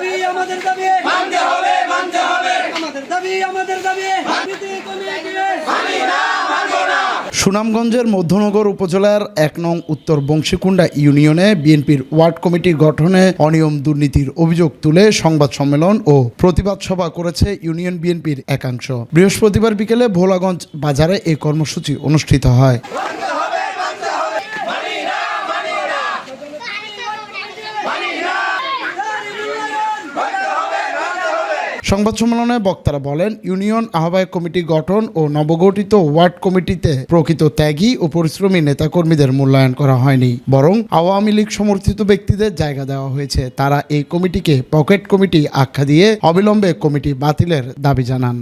দাবি আমাদের দাবি মানতে হবে আমাদের দাবি মানি না মানবো না। সুনামগঞ্জের মধ্যনগর উপজেলার ১ নং উত্তর বংশীকুণ্ডা ইউনিয়নে বিএনপির ওয়ার্ড কমিটি গঠনে অনিয়ম দুর্নীতির অভিযোগ তুলে সংবাদ সম্মেলন ও প্রতিবাদ সভা করেছে ইউনিয়ন বিএনপির একাংশ। বৃহস্পতিবার বিকেলে ভোলাগঞ্জ বাজারে এই কর্মসূচি অনুষ্ঠিত হয়। সংবাদ সম্মেলনে বক্তারা বলেন, ইউনিয়ন আহ্বায়ক কমিটি গঠন ও নবগঠিত ওয়ার্ড কমিটিতে প্রকৃত ত্যাগী ও পরিশ্রমী নেতাকর্মীদের মূল্যায়ন করা হয়নি, বরং আওয়ামী লীগ সমর্থিত ব্যক্তিদের জায়গা দেওয়া হয়েছে। তারা এই কমিটিকে পকেট কমিটি আখ্যা দিয়ে অবিলম্বে কমিটি বাতিলের দাবি জানান।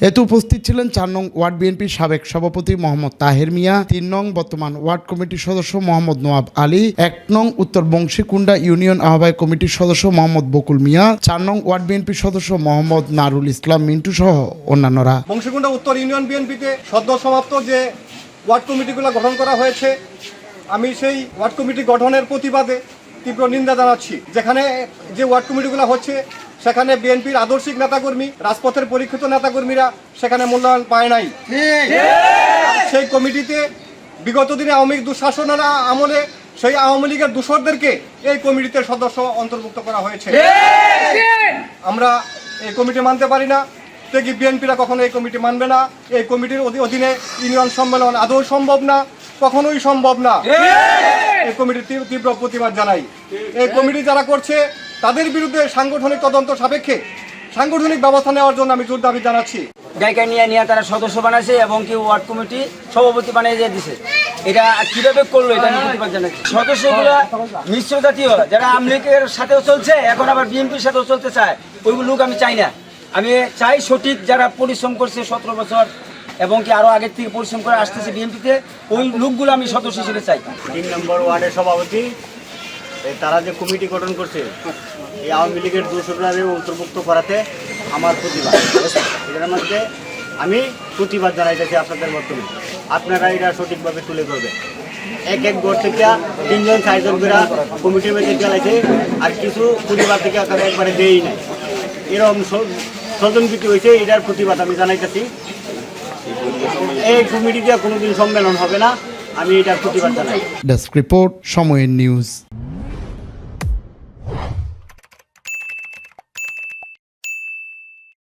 এতে উপস্থিত ছিলেন ৪ নং ওয়ার্ড বিএনপির সাবেক সভাপতি মোহাম্মদ তাহের মিয়া, ৩ নং বর্তমান ওয়ার্ড কমিটির সদস্য মোহাম্মদ নোয়াব আলী, ১ নং উত্তর বংশীকুণ্ডা ইউনিয়ন আহ্বায়ক কমিটির সদস্য মোহাম্মদ বকুল মিয়া, ৪ নং ওয়ার্ড বিএনপির সদস্য মোহাম্মদ নারুল ইসলাম মিন্টু সহ অন্যান্যরা। বংশীকুণ্ডা উত্তর ইউনিয়ন বিএনপিতে সদ্য সমাপ্ত যে ওয়ার্ড কমিটিগুলো গঠন করা হয়েছে, আমি সেই ওয়ার্ড কমিটি গঠনের প্রতিবাদে তীব্র নিন্দা জানাচ্ছি। যেখানে যে ওয়ার্ড কমিটিগুলো হচ্ছে সেখানে বিএনপির আদর্শিক নেতাকর্মী, রাজপথের পরীক্ষিত নেতাকর্মীরা সেখানে মূল্যায়ন পায় নাই। সেই কমিটিতে বিগত দিনে আওয়ামী লীগ দুঃশাসনের আমলে সেই আওয়ামী লীগের দূষরদেরকে এই কমিটিতে সদস্য অন্তর্ভুক্ত করা হয়েছে। আমরা এই কমিটি মানতে পারি না, কি বিএনপিরা কখনো এই কমিটি মানবে না। এই কমিটির অধীনে ইউনিয়ন সম্মেলন আদৌ সম্ভব না, কখনোই সম্ভব না। এই কমিটির তীব্র প্রতিবাদ জানাই। এই কমিটি যারা করছে তাদের বিরুদ্ধে সাংগঠনিক তদন্ত সাপেক্ষে সাংগঠনিক ব্যবস্থা নেওয়ার জন্য আমি জোর দাবি জানাচ্ছি। গায়িকা নিয়ে তারা সদস্য বানাইছে এবং কি ওয়ার্ড কমিটি সভাপতি বানিয়ে দিয়ে দিছে। এটা কিভাবে করলো এটা আমি প্রতিবাদ জানাচ্ছি। সদস্যগুলো মিশ্র জাতীয়, যারা আওয়ামী লীগের সাথেও চলছে, এখন আবার বিএনপির সাথেও চলতে চায়, ওইগুলো লোক আমি চাই না। আমি চাই সঠিক যারা পরিশ্রম করছে 17 বছর এবং কি আরো আগের থেকে পরিশ্রম করে আসতেছে বিএনপিতে, ওই লোকগুলো আমি সদস্য হিসেবে চাই। ৩ নম্বর ওয়ার্ডের সভাপতি তারা যে কমিটি গঠন করছে, এই আওয়ামী লীগের দূষণে অন্তর্ভুক্ত করাতে আমার প্রতিবাদ। এটার মধ্যে আমি প্রতিবাদ জানাইতেছি আপনাদের মাধ্যমে, আপনারা এটা সঠিকভাবে তুলে ধরবেন। এক ঘর থেকে 3 জন 4 জন করে কমিটির মধ্যে চালাইছে, আর কিছু পরিবার থেকে একবারে দেই নাই। এরকম স্বজনপ্রীতি হয়েছে, এটার প্রতিবাদ আমি জানাইতেছি। এই কমিটিতে কোনোদিন সম্মেলন হবে না, আমি এটার প্রতিবাদ জানাই। ডেস্ক রিপোর্ট, সময়ের নিউজ।